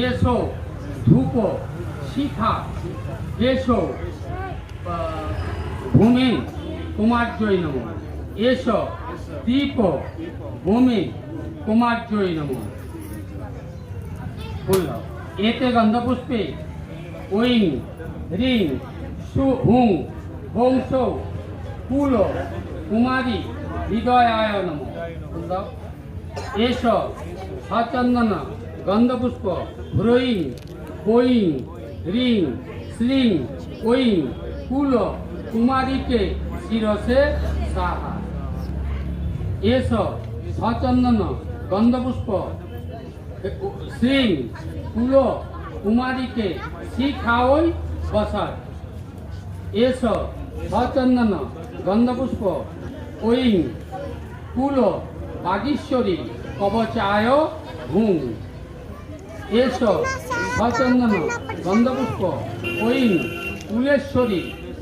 এসো ধূপ শিখা এসো ভূমি কুমার্যই নম এসো দীপ ভূমি কুমার্যই নম বলল এতে গন্ধপুষ্পে ঐং হ্রিং সু হুং বংশ কুল কুমারী হৃদয়ায় নম বলল এস সচন্দন গন্ধপুষ্প হ্রৈং বৈং হ্রিং শ্লিং ঐং কুল কুমারীকে শিরসে সাহা এস সচন্দন গন্ধপুষ্প শ্লিং কুল কুমারীকে শিখাওই বসার এস সচন্দন গন্ধপুষ্প ঐং কুল বাগীশ্বরী কবচায় হুং এস সচন্দন গন্ধপুষ্প ঐং কুলেশ্বরী